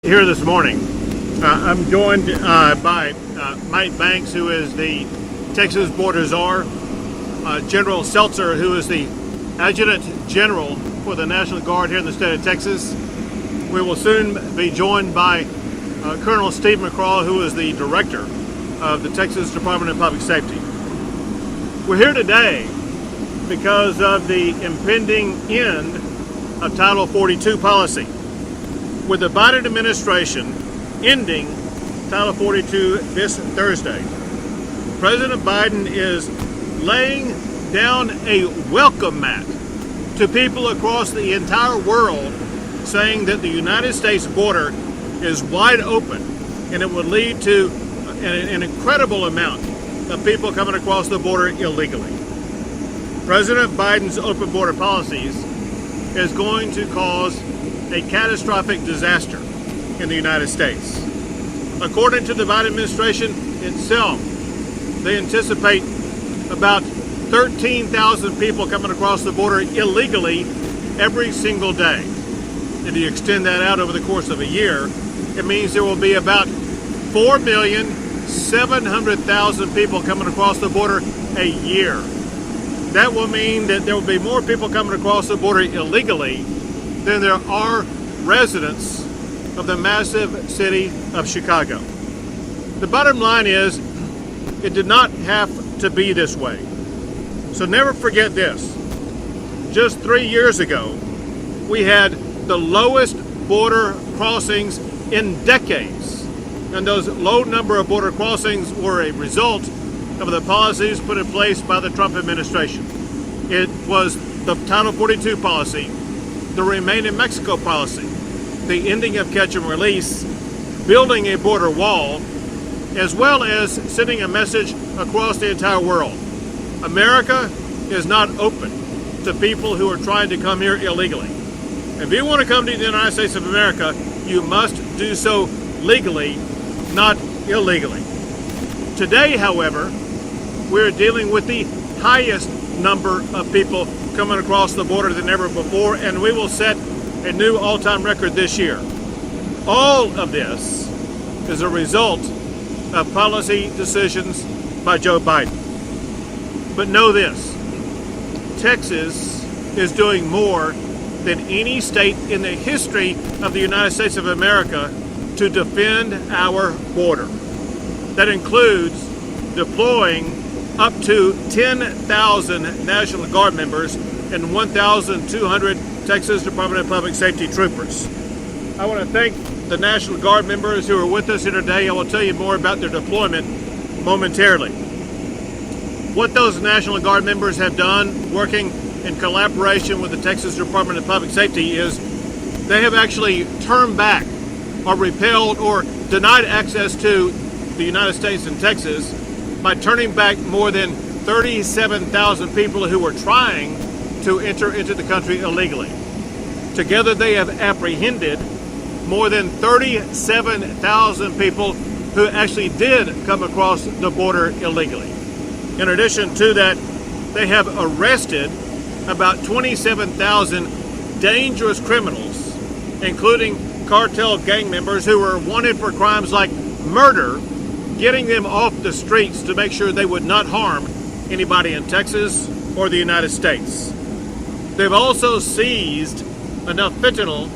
here this morning. I'm joined by Mike Banks, who is the Texas Border Czar, General Seltzer, who is the Adjutant General for the National Guard here in the state of Texas. We will soon be joined by Colonel Steve McCraw, who is the Director of the Texas Department of Public Safety. We're here today because of the impending end of Title 42 policy. With the Biden administration ending Title 42 this Thursday, President Biden is laying down a welcome mat to people across the entire world, saying that the United States border is wide open and it would lead to an incredible amount of people coming across the border illegally. President Biden's open border policies is going to cause a catastrophic disaster in the United States. According to the Biden administration itself, they anticipate about 13,000 people coming across the border illegally every single day. If you extend that out over the course of a year, it means there will be about 4,700,000 people coming across the border a year. That will mean that there will be more people coming across the border illegally than there are residents of the massive city of Chicago. The bottom line is, it did not have to be this way. So never forget this. Just 3 years ago, we had the lowest border crossings in decades. And those low number of border crossings were a result of the policies put in place by the Trump administration. It was the Title 42 policy, the Remain in Mexico policy, the ending of catch and release, building a border wall, as well as sending a message across the entire world. America is not open to people who are trying to come here illegally. If you want to come to the United States of America, you must do so legally, not illegally. Today, however, we're dealing with the highest number of people coming across the border than ever before, and we will set a new all-time record this year. All of this is a result of policy decisions by Joe Biden. But know this, Texas is doing more than any state in the history of the United States of America to defend our border. That includes deploying up to 10,000 National Guard members and 1,200 Texas Department of Public Safety troopers. I want to thank the National Guard members who are with us here today. I will tell you more about their deployment momentarily. What those National Guard members have done, working in collaboration with the Texas Department of Public Safety, is they have actually turned back or repelled or denied access to the United States and Texas by turning back more than 37,000 people who were trying to enter into the country illegally. Together they have apprehended more than 37,000 people who actually did come across the border illegally. In addition to that, they have arrested about 27,000 dangerous criminals, including cartel gang members who were wanted for crimes like murder, getting them off the streets to make sure they would not harm anybody in Texas or the United States. They've also seized enough fentanyl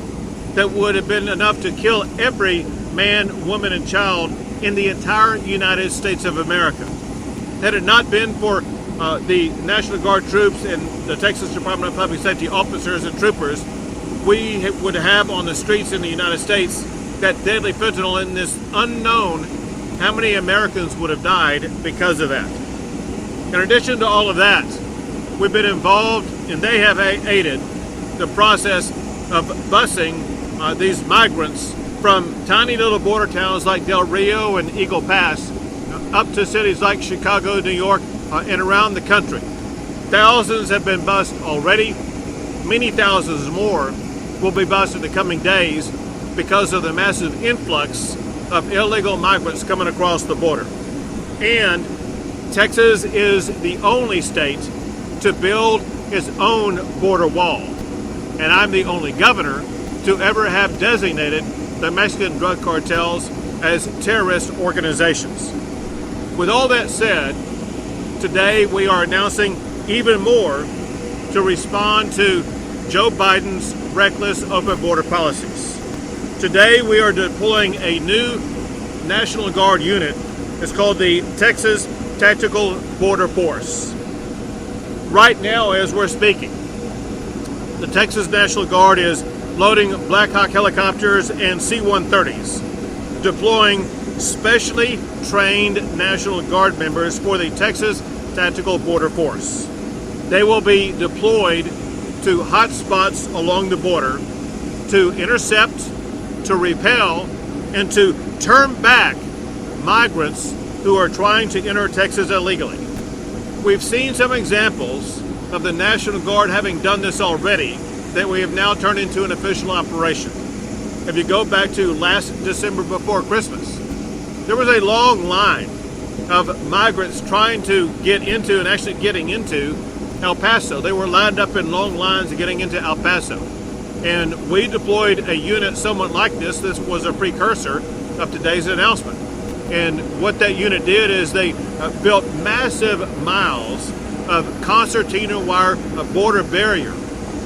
that would have been enough to kill every man, woman, and child in the entire United States of America. Had it not been for the National Guard troops and the Texas Department of Public Safety officers and troopers, we would have on the streets in the United States that deadly fentanyl, in this unknown how many Americans would have died because of that. In addition to all of that, we've been involved, and they have aided the process of busing these migrants from tiny little border towns like Del Rio and Eagle Pass up to cities like Chicago, New York, and around the country. Thousands have been bused already. Many thousands more will be bused in the coming days because of the massive influx of illegal migrants coming across the border. And Texas is the only state to build its own border wall. And I'm the only governor to ever have designated the Mexican drug cartels as terrorist organizations. With all that said, today we are announcing even more to respond to Joe Biden's reckless open border policies. Today we are deploying a new National Guard unit. It's called the Texas Tactical Border Force. Right now, as we're speaking, the Texas National Guard is loading Black Hawk helicopters and C-130s, deploying specially trained National Guard members for the Texas Tactical Border Force. They will be deployed to hot spots along the border to intercept, to repel, and to turn back migrants who are trying to enter Texas illegally. We've seen some examples of the National Guard having done this already that we have now turned into an official operation. If you go back to last December before Christmas, there was a long line of migrants trying to get into and actually getting into El Paso. They were lined up in long lines getting into El Paso. And we deployed a unit somewhat like this. This was a precursor of today's announcement. And what that unit did is they built massive miles of concertina wire border barrier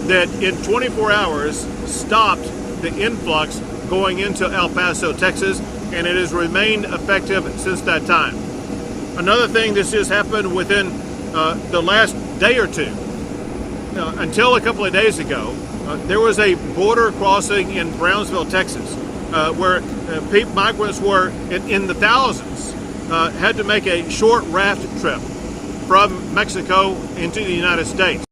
that in 24 hours stopped the influx going into El Paso, Texas, and it has remained effective since that time. Another thing that's just happened within the last day or two, until a couple of days ago, there was a border crossing in Brownsville, Texas, where migrants were in the thousands, had to make a short raft trip from Mexico into the United States.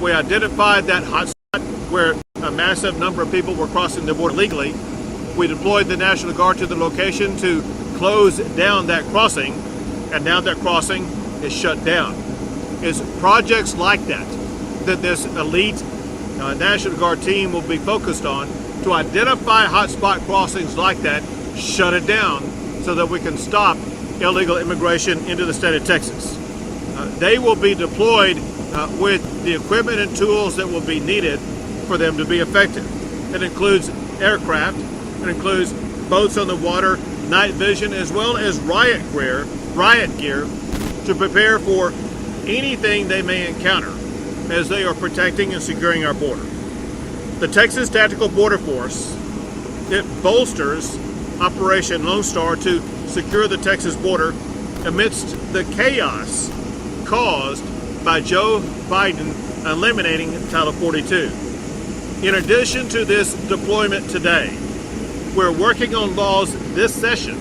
We identified that hot spot where a massive number of people were crossing the border legally. We deployed the National Guard to the location to close down that crossing, and now that crossing is shut down. It's projects like that that this elite National Guard team will be focused on to identify hotspot crossings like that, shut it down so that we can stop illegal immigration into the state of Texas. They will be deployed with the equipment and tools that will be needed for them to be effective. It includes aircraft, it includes boats on the water, night vision, as well as riot gear to prepare for anything they may encounter as they are protecting and securing our border. The Texas Tactical Border Force, it bolsters Operation Lone Star to secure the Texas border amidst the chaos caused by Joe Biden eliminating Title 42. In addition to this deployment today, we're working on laws this session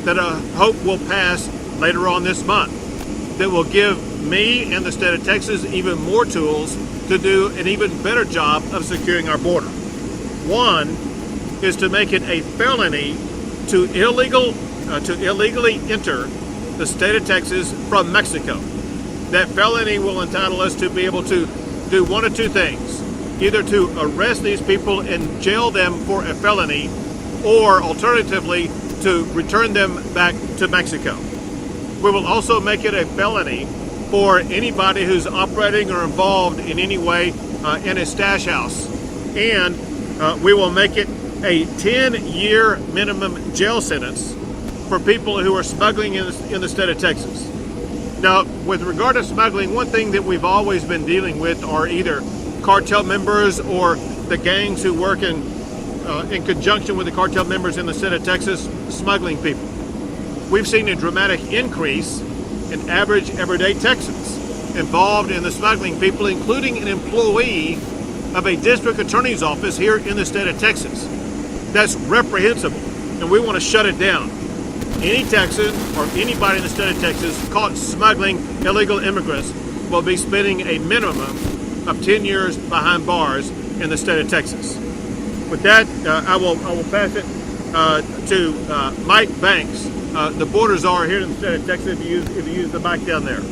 that I hope will pass later on this month that will give me and the state of Texas even more tools to do an even better job of securing our border. One is to make it a felony to illegally enter the state of Texas from Mexico. That felony will entitle us to be able to do one of two things: either to arrest these people and jail them for a felony, or alternatively to return them back to Mexico. We will also make it a felony for anybody who's operating or involved in any way in a stash house. And we will make it a 10-year minimum jail sentence for people who are smuggling in the state of Texas. Now, with regard to smuggling, one thing that we've always been dealing with are either cartel members or the gangs who work in conjunction with the cartel members in the state of Texas smuggling people. We've seen a dramatic increase in average everyday Texans involved in the smuggling people, including an employee of a district attorney's office here in the state of Texas. That's reprehensible, and we want to shut it down. Any Texan or anybody in the state of Texas caught smuggling illegal immigrants will be spending a minimum of 10 years behind bars in the state of Texas. With that, I will pass it to Mike Banks, the border czar here in the state of Texas, if you use the mic down there.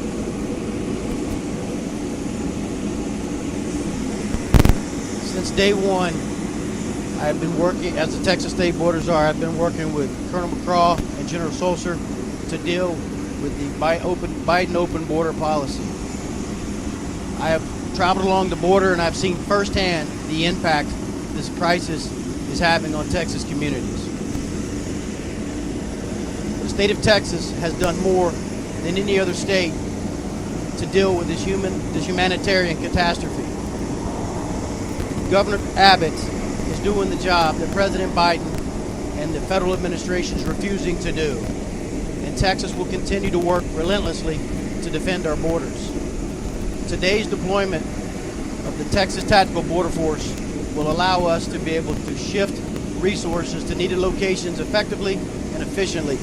Since day one, I've been working as the Texas State Border Czar. I've been working with Colonel McCraw and General Sulzer to deal with the Biden open border policy. I have traveled along the border and I've seen firsthand the impact this crisis is having on Texas communities. The state of Texas has done more than any other state to deal with this humanitarian catastrophe. Governor Abbott is doing the job that President Biden and the federal administration is refusing to do. And Texas will continue to work relentlessly to defend our borders. Today's deployment of the Texas Tactical Border Force will allow us to be able to shift resources to needed locations effectively and efficiently.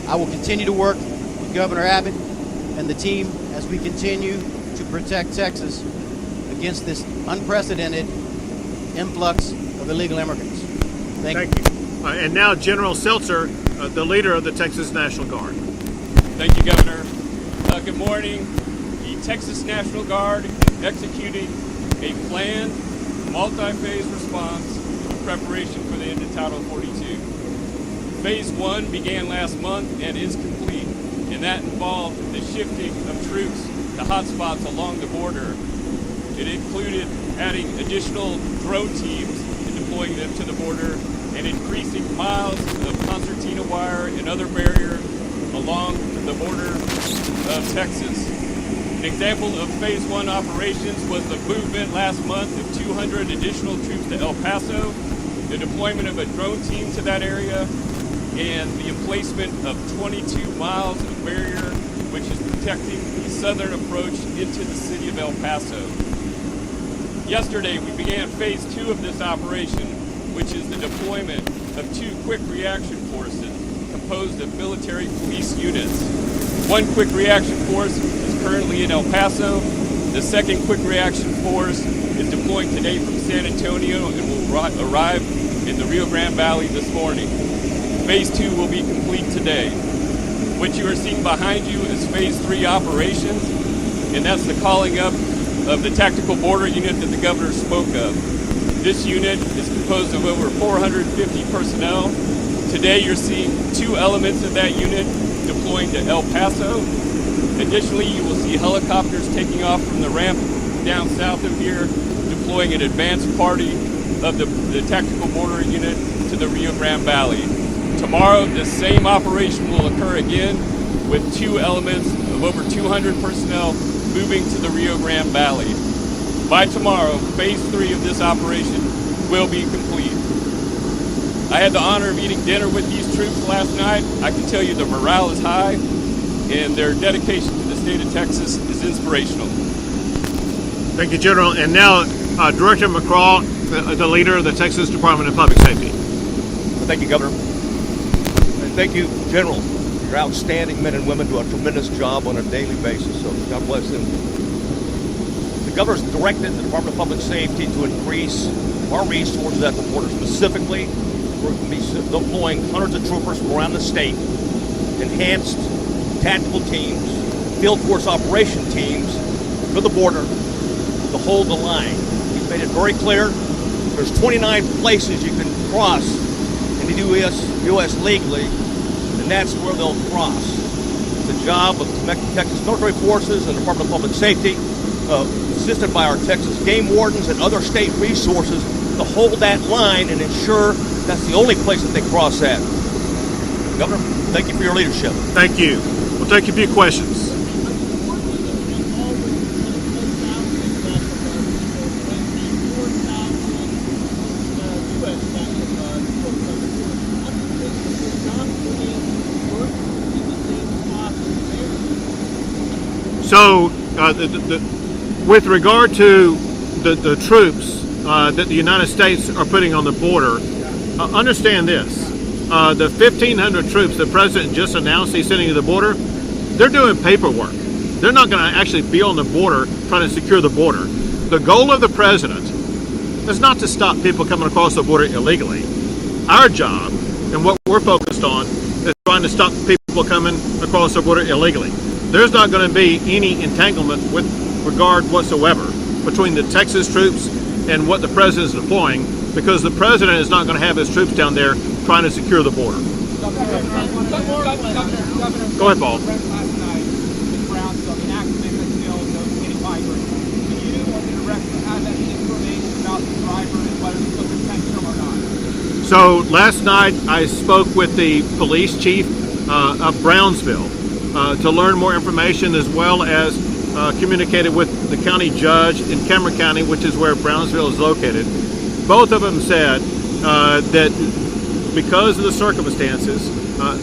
I will continue to work with Governor Abbott and the team as we continue to protect Texas against this unprecedented influx of illegal immigrants. Thank you. And now General Seltzer, the leader of the Texas National Guard. Thank you, Governor. Good morning. The Texas National Guard is executing a planned, multi-phase response in preparation for the end of Title 42. Phase 1 began last month and is complete, and that involved the shifting of troops to hotspots along the border. It included adding additional drone teams and deploying them to the border and increasing miles of concertina wire and other barriers along the border of Texas. An example of Phase 1 operations was the movement last month of 200 additional troops to El Paso, the deployment of a drone team to that area, and the emplacement of 22 miles of barrier, which is protecting the southern approach into the city of El Paso. Yesterday, we began Phase 2 of this operation, which is the deployment of 2 quick reaction forces composed of military police units. One quick reaction force is currently in El Paso. The second quick reaction force is deploying today from San Antonio and will arrive in the Rio Grande Valley this morning. Phase 2 will be complete today. What you are seeing behind you is Phase 3 operations, and that's the calling up of the tactical border unit that the governor spoke of. This unit is composed of over 450 personnel. Today you're seeing 2 elements of that unit deploying to El Paso. Additionally, you will see helicopters taking off from the ramp down south of here, deploying an advanced party of the tactical border unit to the Rio Grande Valley. Tomorrow, the same operation will occur again with 2 elements of over 200 personnel moving to the Rio Grande Valley. By tomorrow, Phase 3 of this operation will be complete. I had the honor of eating dinner with these troops last night. I can tell you the morale is high, and their dedication to the state of Texas is inspirational. Thank you, General. And now, Director McCraw, the leader of the Texas Department of Public Safety. Thank you, Governor. And thank you, General. Your outstanding men and women do a tremendous job on a daily basis, so God bless them. The Governor's directed the Department of Public Safety to increase our resources at the border. Specifically, we're going to be deploying hundreds of troopers from around the state, enhanced tactical teams, field force operation teams to the border to hold the line. He's made it very clear there's 29 places you can cross in the U.S. legally, and that's where they'll cross. It's the job of Texas military forces and the Department of Public Safety, assisted by our Texas game wardens and other state resources, to hold that line and ensure that's the only place that they cross at. Governor, thank you for your leadership. Thank you. We'll take a few questions. So, with regard to the troops that the United States are putting on the border, understand this. The 1,500 troops the President just announced he's sending to the border, they're doing paperwork. They're not going to actually be on the border trying to secure the border. The goal of the President is not to stop people coming across the border illegally. Our job and what we're focused on is trying to stop people coming across the border illegally. There's not going to be any entanglement with regard whatsoever between the Texas troops and what the President is deploying, because the President is not going to have his troops down there trying to secure the border. Go ahead, Paul. Can you, on the director, have that information about the driver and whether he took a So last night I spoke with the police chief of Brownsville to learn more information, as well as communicated with the county judge in Cameron County, which is where Brownsville is located. Both of them said that because of the circumstances,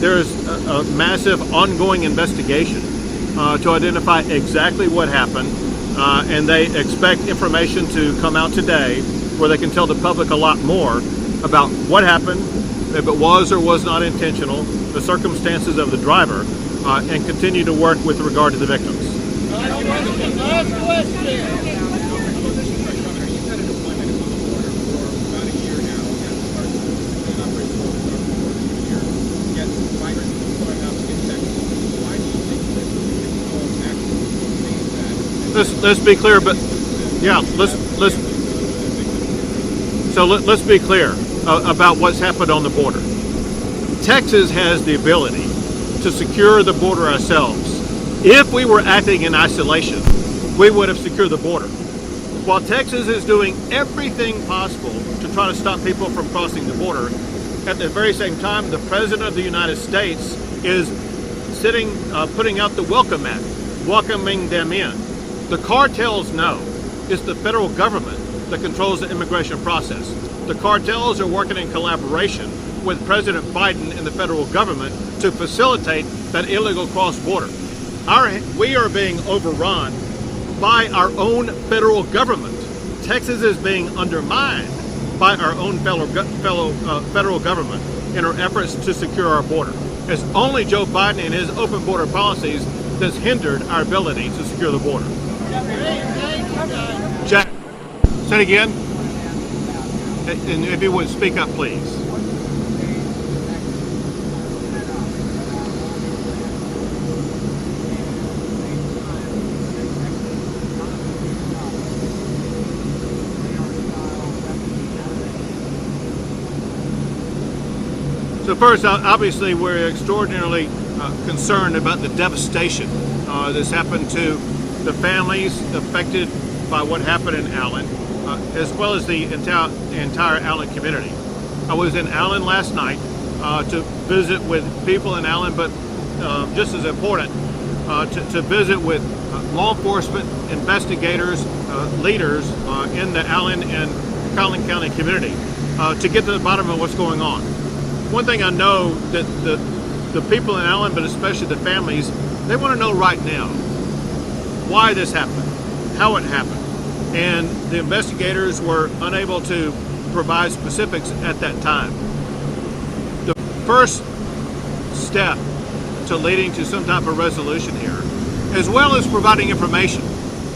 there is a massive ongoing investigation to identify exactly what happened, and they expect information to come out today where they can tell the public a lot more about what happened, if it was or was not intentional, the circumstances of the driver, and continue to work with regard to the victims. Last question. Let's be clear, but yeah, let's be clear about what's happened on the border. Texas has the ability to secure the border ourselves. If we were acting in isolation, we would have secured the border. While Texas is doing everything possible to try to stop people from crossing the border, at the very same time, the President of the United States is putting out the welcome mat, welcoming them in. The cartels know it's the federal government that controls the immigration process. The cartels are working in collaboration with President Biden and the federal government to facilitate that illegal cross-border. We are being overrun by our own federal government. Texas is being undermined by our own federal government in our efforts to secure our border. It's only Joe Biden and his open border policies that's hindered our ability to secure the border. Jack, say it again. And if you would speak up, please. So first, obviously, we're extraordinarily concerned about the devastation that's happened to the families affected by what happened in Allen, as well as the entire Allen community. I was in Allen last night to visit with people in Allen, but just as important, to visit with law enforcement, investigators, leaders in the Allen and Collin County community to get to the bottom of what's going on. One thing I know that the people in Allen, but especially the families, they want to know right now why this happened, how it happened. And the investigators were unable to provide specifics at that time. The first step to leading to some type of resolution here, as well as providing information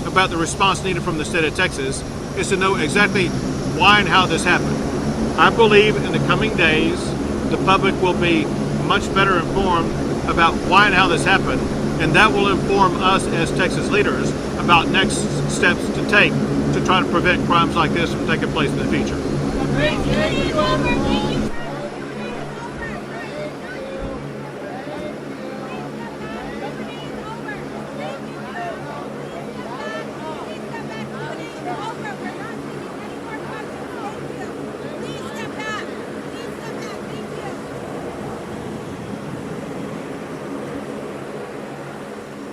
about the response needed from the state of Texas, is to know exactly why and how this happened. I believe in the coming days, the public will be much better informed about why and how this happened, and that will inform us as Texas leaders about next steps to take to try to prevent crimes like this from taking place in the future.